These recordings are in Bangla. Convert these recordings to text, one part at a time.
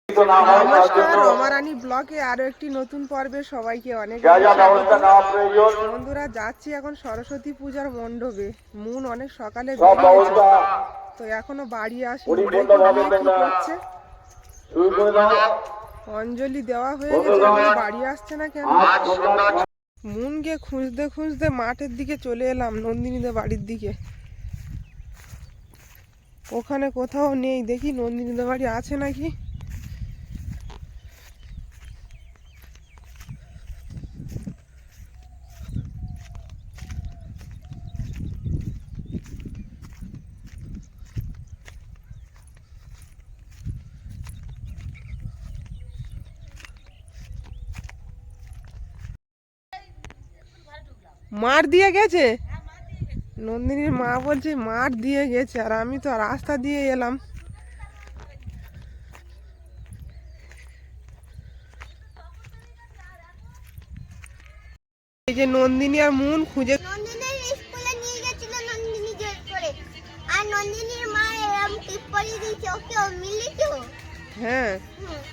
নমস্কার, রমারানী ব্লকে আরো একটি নতুন পর্বে সবাইকে অনেক বন্ধুরা। যাচ্ছি এখন সরস্বতী পূজার মণ্ডপে। মুন অনেক সকালে বেরিয়েছে, তো এখনো বাড়ি আসেনি। অঞ্জলি দেওয়া হয়ে গেছে, বাড়ি আসছে না কেন? মুনকে খুঁজতে খুঁজতে মাঠের দিকে চলে এলাম, নন্দিনীদের বাড়ির দিকে। ওখানে কোথাও নেই, দেখি নন্দিনীদের বাড়ি আছে নাকি। মাঠ দিয়ে গেছে, নন্দিনীর মা বলছে মাঠ দিয়ে গেছে, আর আমি তো রাস্তা দিয়ে এলাম। এই যে নন্দিনী আর মুন খুঁজে স্কুলে নিয়ে গেছিল নন্দিনী জোর করে, আর নন্দিনীর মা এরকম টিপ পরিয়ে দিয়েছে ওকে, ও মিলিছে। হ্যাঁ,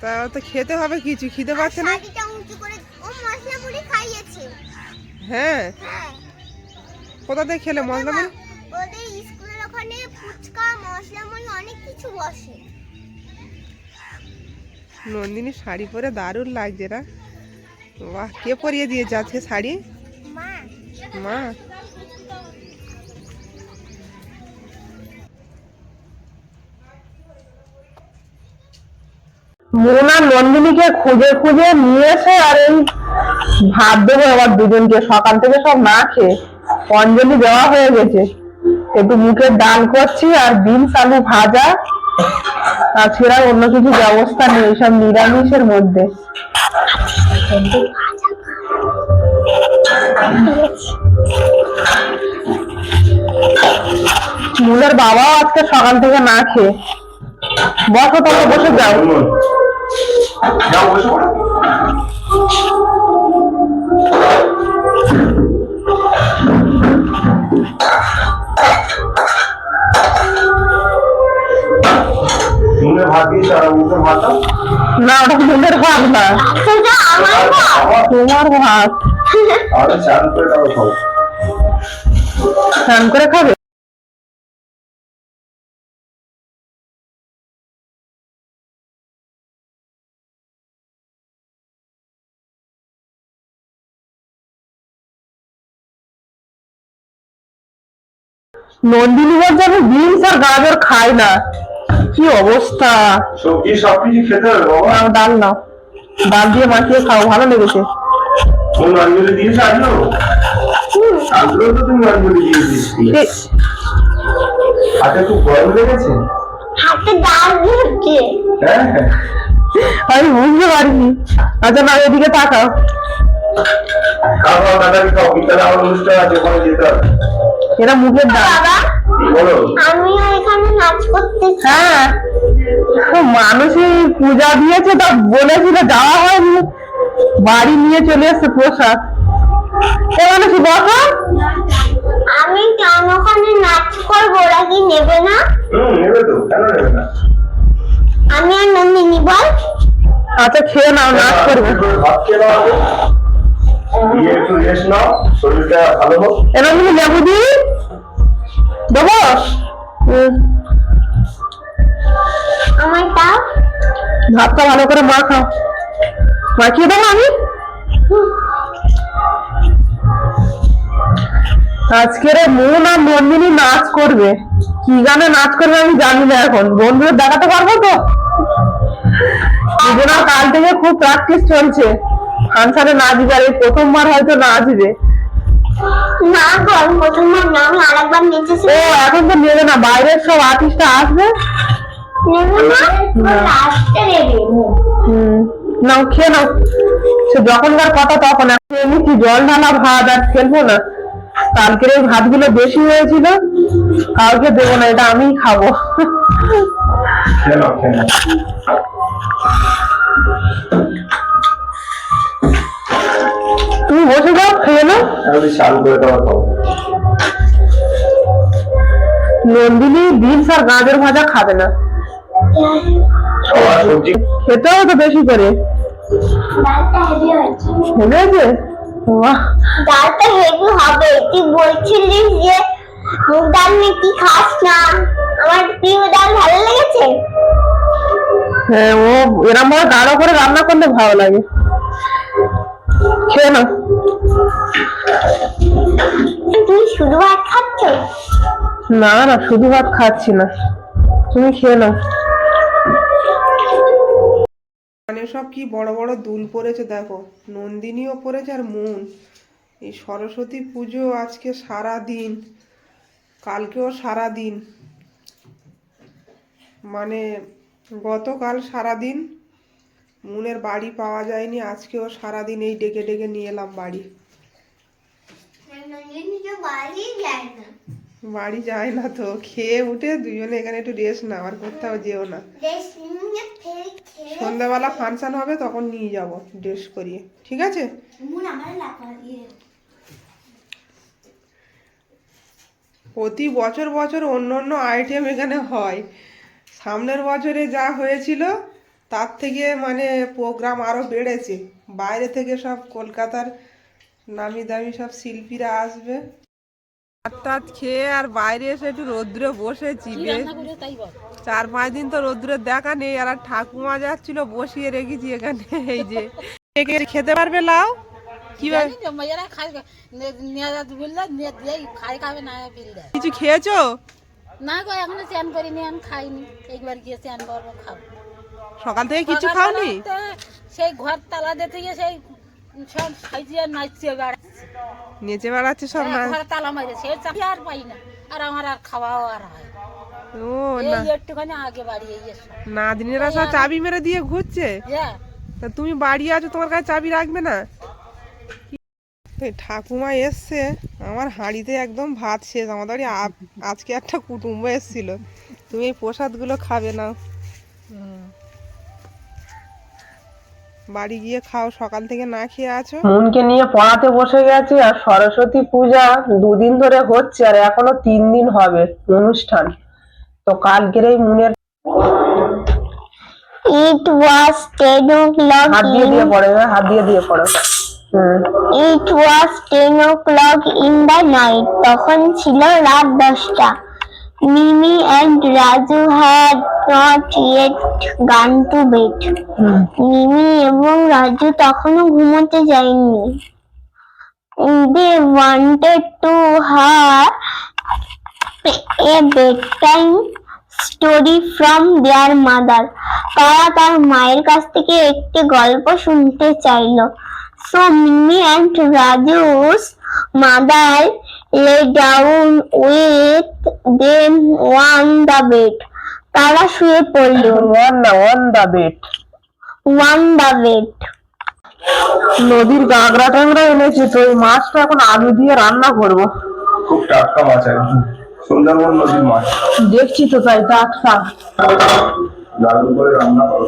তা তো খেতে হবে কিছু, খিদে পাচ্ছে না। শাড়িটা উঁচু করে ও মশলা মুড়ি খাইয়েছে। হ্যাঁ, কোথা থেকে খেলে মশলা মুড়ি? ওদের স্কুলের ওখানে ফুচকা মশলা মুড়ি অনেক কিছু বসে। নন্দিনী শাড়ি পরে দারুণ লাগছে না? বাহ, কে পরিয়ে দিয়েছে আজকে শাড়ি? মা। মা। মোনা নন্দিনীকে খুঁজে খুঁজে নিয়েছে, আর এই ভাত দেবো আবার দুজনকে। সকাল থেকে সব না খেয়ে অঞ্জলি দেওয়া হয়ে গেছে। একটু মুখের ডাল করছি, আর বিনস আলু ভাজা, তাছাড়া অন্য কিছু ব্যবস্থা নেই, সব নিরামিষের মধ্যে। মুনের বাবাও আজকে সকাল থেকে না খেয়ে। বসো, তোমরা বসে যাও। না, ওটা মুনের ভাত না, তোমার ভাত। স্নান করে খাবে? নন্দিনী বলছে আমি বিনস আর গাজর খাই না। কি অবস্থা! সবজি সবকিছু খেতে হবে বাবা। নাও ডাল, নাও ডাল দিয়ে মাখিয়ে খাও, ভালো লেগেছে। কোন অঞ্জলি দিয়েছ? আজও তো তুমি অঞ্জলি দিয়েছিস। হাতে খুব গরম লেগেছে? হাতে ডাল দিচ্ছে। হ্যাঁ, আমি বুঝতে পারিনি। আচ্ছা, না এদিকে তাকাও। খাওয়া দাদাকে খাও, বিকালে আমার অনুষ্ঠান আছে, ওখানে যেতে হবে। এটা মুখের ডাল। বাবা, বলো। আমিও এখানে নাচ করতে চাই। হ্যাঁ, মানুষই পূজা দিয়েছে, তা বলেছিল, যাওয়া হয়নি। বাড়ি নিয়ে চলে এসছে প্রসাদ। মানুষ বসো। আমি কেন ওখানে নাচ করবো, ওরা কি নেবে না? নেবে তো, কেন নেবে না? আমি আর নন্দিনী বল। আচ্ছা, খেয়ে নাও, নাচ করবে। ভাত খেয়ে নাও, দিয়ে একটু রেস্ট নাও, শরীরটা ভালো হোক। এবার তুমি লেবু দিই দেবো। আমার তাও ভাতটা ভালো করে মাখাও, মাখিয়ে দেবো আমি। আজকের মুন আর নন্দিনী নাচ করবে। কি গানে নাচ করবে আমি জানি না, এখন বন্ধুদের দেখাতে পারবো তো। দুজনের কাল থেকে খুব প্র্যাকটিস চলছে। ফাংশনে নাচবে, আর এই প্রথমবার হয়তো নাচবে। না গো, প্রথমবার না, আমি আরেকবার নেচেছি। ও এখন তো নেবে না, বাইরের সব আর্টিস্টরা আসবে। নেবে না, লাস্টে নেবে। নাও, খেয়ে নাও। সে যখনকার কথা তখন। এখন এমনি জল ঢালা ভাত আর খেলবো না। কালকের এই ভাতগুলো বেশি হয়েছিল, কাউকে দেবো না, এটা আমিই খাবো। তুমি বসে যাও, খেয়ে নাও। নন্দিনী বিনস আর গাজর ভাজা খাবে না। আবার সবজি খেতে হবে তো বেশি করে। ডালটা হেভি হয়েছে। হেভি আছে? বাহ, ডালটা হেভি হবে। তুই বলছিলিস যে মুগ ডাল নাকি খাস না, আমার প্রিয় ডাল ভালো লেগেছে। হ্যাঁ, ও এরম ভাবে গাঢ় করে রান্না করলে ভালো লাগে। খেয়ে নাও। তুই শুধু ভাত খাচ্ছ? না না, শুধু ভাত খাচ্ছি না, তুমি খেয়ে নাও। মানে সব কি বড় বড় দুল পড়েছে দেখো, নন্দিনীও পড়েছে আর মুন। এই সরস্বতী পুজো আজকে সারা দিন, কালকেও সারা দিন, মানে গতকাল সারা দিন মুনের বাড়ি পাওয়া যায়নি, আজকেও সারা দিন এই ডেকে ডেকে নিয়ে এলাম বাড়ি। নন্দিনী তো বাড়ি যায় না। বাড়ি যায় না তো, খেয়ে উঠে দুজনে এখানে একটু রেস্ট নাও, আর কোথাও যেও না। সন্ধ্যাবেলা ফাংশন হবে তখন নিয়ে যাব ড্রেস করিয়ে, ঠিক আছে? প্রতি বছর বছর অন্য অন্য আইটেম এখানে হয়। সামনের বছরে যা হয়েছিল তার থেকে মানে প্রোগ্রাম আরও বেড়েছে। বাইরে থেকে সব কলকাতার নামি দামি সব শিল্পীরা আসবে। ভাত খেয়ে আর বাইরে এসে একটু রোদ্রে বসেছি, 4-5 দিন তো রোদ্রে দেখা নেই। আর ঠাকুমা যাচ্ছিল, বসিয়ে রেখেছি এখানে। এই যে খেতে পারবে লাউ কিভাবে কিছু খেয়েছো? না গো, এখনো চান করিনি, আমি খাইনি। একবার গিয়ে চান করবো, খাবো। সকাল থেকে কিছু খাওনি? সেই ঘর তালা থেকে সেই সব সাইজিয়ে নাচছে বেড়াচ্ছে, নেচে বেড়াচ্ছে সব না? ঘরে তালা মারে, সে চাকরি আর পাই না, আর আমার আর খাওয়াও আর হয় ও না, একটুখানি আগে বাড়ি এসে নাতনিরা সব চাবি মেরে দিয়ে ঘুরছে। হ্যাঁ, তা তুমি বাড়ি আছো, তোমার কাছে চাবি রাখবে না? ঠাকুমা এসছে, আমার হাঁড়িতে একদম ভাত শেষ। আমাদের বাড়ি আজকে একটা কুটুম্ব এসেছিল। তুমি এই প্রসাদগুলো খাবে না, বাড়ি গিয়ে খাও, সকাল থেকে না খেয়ে আছো। মুনকে নিয়ে পড়াতে বসে গেছে, আর সরস্বতী পূজা 2 দিন ধরে হচ্ছে, আর এখনো 3 দিন হবে অনুষ্ঠান। তো কালকের এই মুনের It was 10 o'clock. হাত দিয়ে দিয়ে পড়ে, হাত দিয়ে দিয়ে পড়ো। It was 10 o'clock in the night. তখন ছিল রাত 10টা। Mimi and Raju had not yet gone to bed. মিমি এবং রাজু তখনও ঘুমোতে যায়নি। They wanted to have a bedtime story from their mother. তারা তার মায়ের কাছ থেকে একটি গল্প শুনতে চাইল। So Mimi and Raju's mother lay down with them on the bed. তারা শুয়ে পড়ল। on the bed. On the bed. নদীর কাঁকড়া টাংড়া এনেছে, তো এই মাছটা এখন আলু দিয়ে রান্না করব। খুব টাটকা মাছ, একদম সুন্দরবন নদীর মাছ। দেখছি তো তাই, টাটকা। দারুণ করে রান্না করো।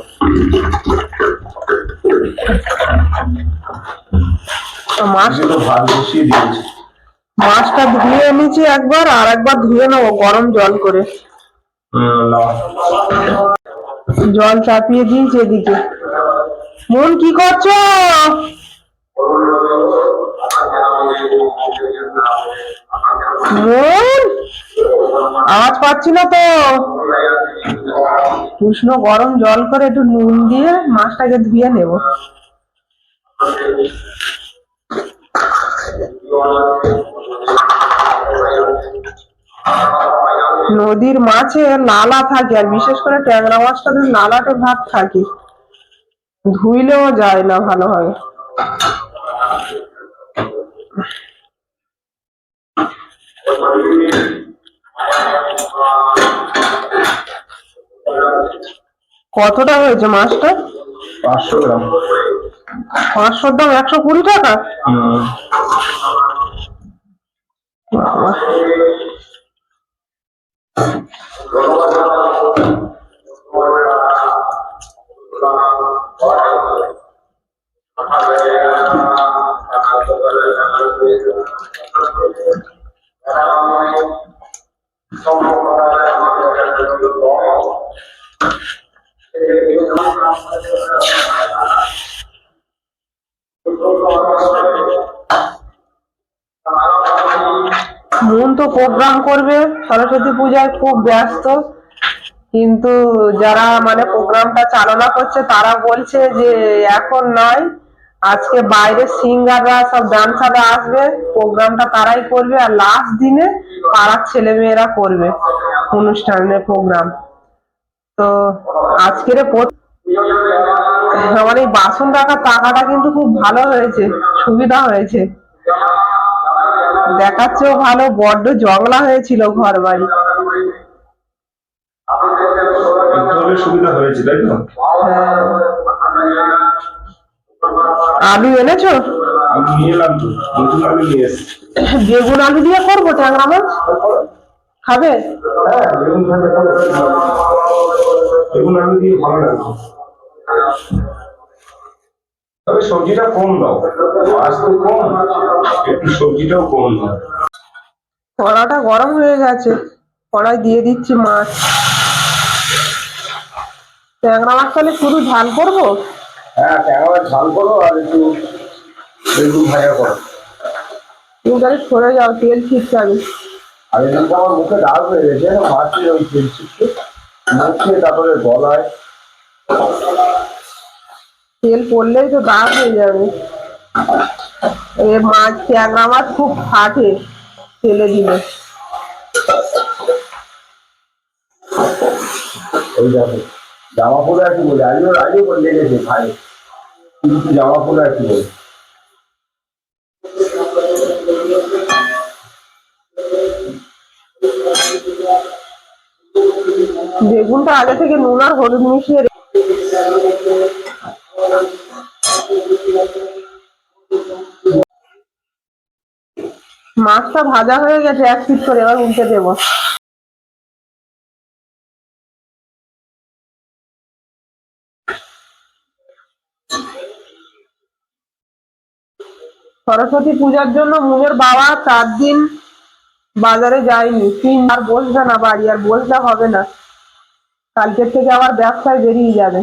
মাছটা তো ভাত বসিয়ে দিয়েছি। মাছটা ধুয়ে এনেছি একবার, আর একবার ধুয়ে নেবো গরম জল করে। জল চাপিয়ে দিয়েছি এদিকে। মন কি করছো? মন, আওয়াজ পাচ্ছি না তো। উষ্ণ গরম জল করে একটু নুন দিয়ে মাছটাকে ধুয়ে নেব। নদীর মাছে লালা থাকে, আর বিশেষ করে ট্যাংরা মাছটাতে লালাটে ভাব থাকে, ধুইলেও যায় না ভালোভাবে। কতটা হয়েছে মাছটা? 500 গ্রাম। 500 দাম 120 টাকা? বাবা, মন তো প্রোগ্রাম করবে, সরস্বতী পূজায় খুব ব্যস্ত, কিন্তু যারা মানে প্রোগ্রামটা চালনা করছে তারা বলছে যে এখন নয়, আজকে বাইরে সিঙ্গাররা সব ডান্সাররা আসবে, প্রোগ্রামটা তারাই করবে, আর লাস্ট দিনে পাড়ার ছেলে মেয়েরা করবে অনুষ্ঠানের প্রোগ্রাম। তো আজকের আমার এই বাসন রাখার টাকাটা কিন্তু খুব ভালো হয়েছে, সুবিধা হয়েছে, দেখাচ্ছেও ভালো, বড্ড জংলা হয়েছিল ঘর বাড়ি। একটু হলে সুবিধা হয়েছে, তাই তো? হ্যাঁ। আলু এনেছো? আমি নিয়ে এলাম তো, নতুন আলু নিয়ে এসেছি। বেগুন আলু দিয়ে করবো ট্যাংরা মাছ, খাবে? হ্যাঁ, বেগুন থাকলে বেগুন আলু দিয়ে ভালো লাগবে। তবে সবজিটা কম দাও, মাছ তো কম, একটু সবজিটাও কম দাও। কড়াটা গরম হয়ে গেছে, কড়াই দিয়ে দিচ্ছি মাছ। ট্যাংরা মাছ তাহলে শুধু ঝাল করবো? হ্যাঁ, ট্যাংরা ঝাল করো আর একটু বেগুন ভাজা করো। তুমি তাহলে সরে যাও, তেল ছিটছে আমি। আর এদিকে আমার মুখে দাগ হয়ে গেছে, মাছের ওই তেল ছিটকে মুখে, তারপরে গলায়। তেল পড়লেই তো দাগ হয়ে যাবে। এ মাছ, ট্যাংরা মাছ খুব ফাটে তেলে দিলে। ওই দেখো জামা পরে আছি বলে, আজও করে লেগেছে ভাই, কিন্তু জামা পরে আছি বলে। বেগুনটা আগে থেকে নুন আর হলুদ মিশিয়ে মাছটা ভাজা হয়ে গেছে, এক পিস করে, এবার উল্টে দেবো। সরস্বতী পূজার জন্য মুমের বাবা 4 দিন বাজারে যায়নি, 3 আর বসবে না বাড়ি, আর বসলে হবে না, কালকের থেকে আবার ব্যবসায় বেরিয়ে যাবে।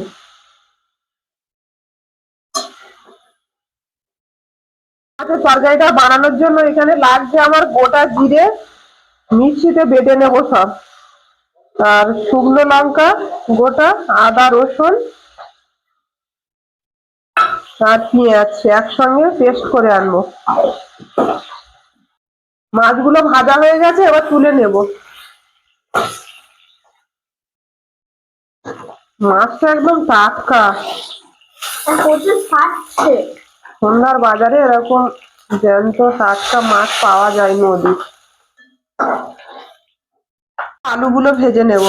তরকারিটা বানানোর জন্য এখানে লাগছে আমার গোটা জিরে, মিক্সিতে বেটে নেবো সব, আর শুকনো লঙ্কা গোটা, আদা রসুন আর পেঁয়াজ একসঙ্গে পেস্ট করে আনবো। মাছগুলো ভাজা হয়ে গেছে, এবার তুলে নেব। মাছটা একদম টাটকা, প্রচুর ফাটছে। সন্ধ্যার বাজারে এরকম জ্যান্ত টাটকা মাছ পাওয়া যায় নদীর। আলুগুলো ভেজে নেব।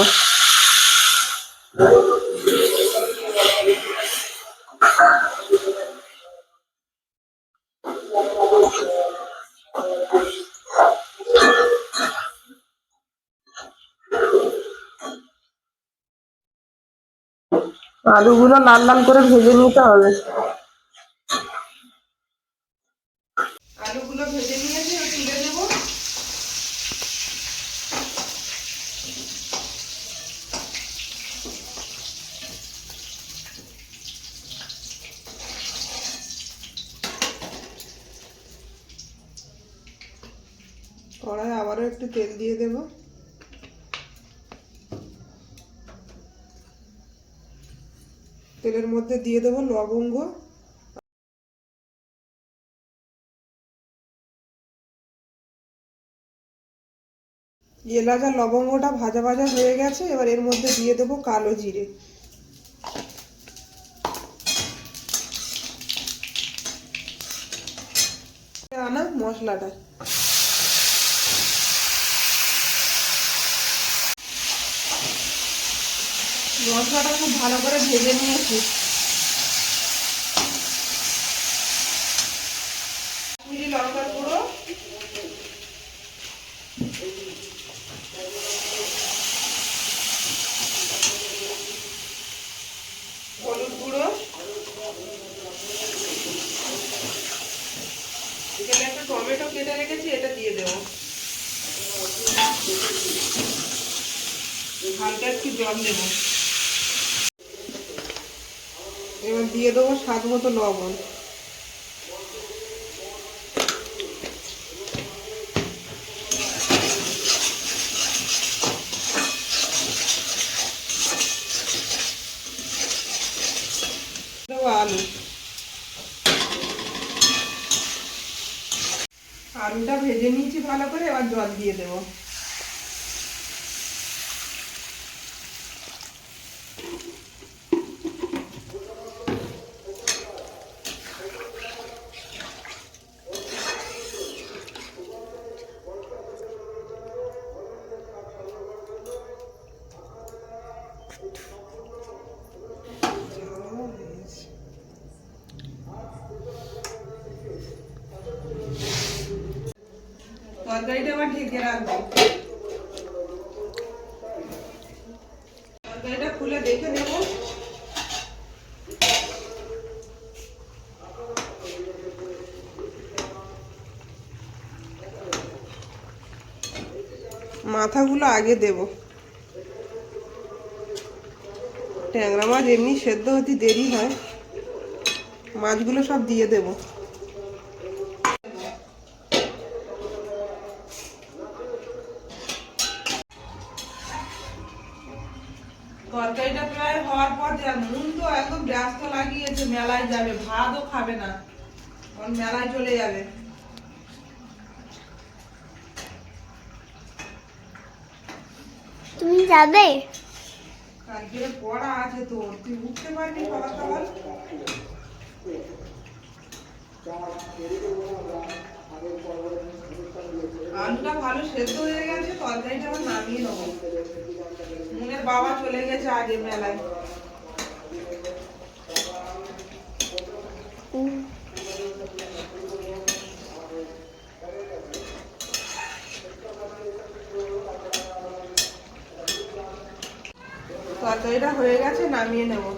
আলুগুলো লাল লাল করে ভেজে নিতে হবে। আলুগুলো ভেজে নিয়েছি, তুলে নেব। কড়াই আবারও একটু তেল দিয়ে দেব। তেলের মধ্যে দিয়ে দেব লবঙ্গ, এলাচ আর লবঙ্গটা ভাজা ভাজা হয়ে গেছে, এবার এর মধ্যে দিয়ে দেব কালো জিরে। আনা মশলাটা খুব ভালো করে ভেজে নিয়েছি। কাশ্মীরি লঙ্কার গুঁড়ো, হলুদ গুঁড়ো, এখানে একটা টমেটো কেটে রেখেছি, এটা দিয়ে দেবো। হালকা একটু জল দেবো। এবার দিয়ে দেবো স্বাদ মতো লবণ। দেবো আলু। আলুটা ভেজে নিয়েছি ভালো করে, এবার জল দিয়ে দেবো। তরকারিটা আবার ঢেকে রাখবো। তরকারিটা খুলে দেখে নেব। মাথাগুলো আগে দেব। ট্যাংরা মাছ এমনি সেদ্ধ হতে দেরি হয়, মাছগুলো সব দিয়ে দেব। তরকারিটা প্রায় হওয়ার পর মন তো একদম ব্যস্ত লাগিয়েছে, মেলায় যাবে, ভাতও খাবে না, মেলায় চলে যাবে। তুমি যাবে? কালকে পড়া আছে তো, তুই উঠতে পারবি সকাল সকাল? আলুটা ভালো সেদ্ধ হয়ে গেছে, তরকারিটা আবার নামিয়ে নেবো। মুনের বাবা চলে গেছে আগে মেলায়। তরকারিটা হয়ে গেছে, নামিয়ে নেবো।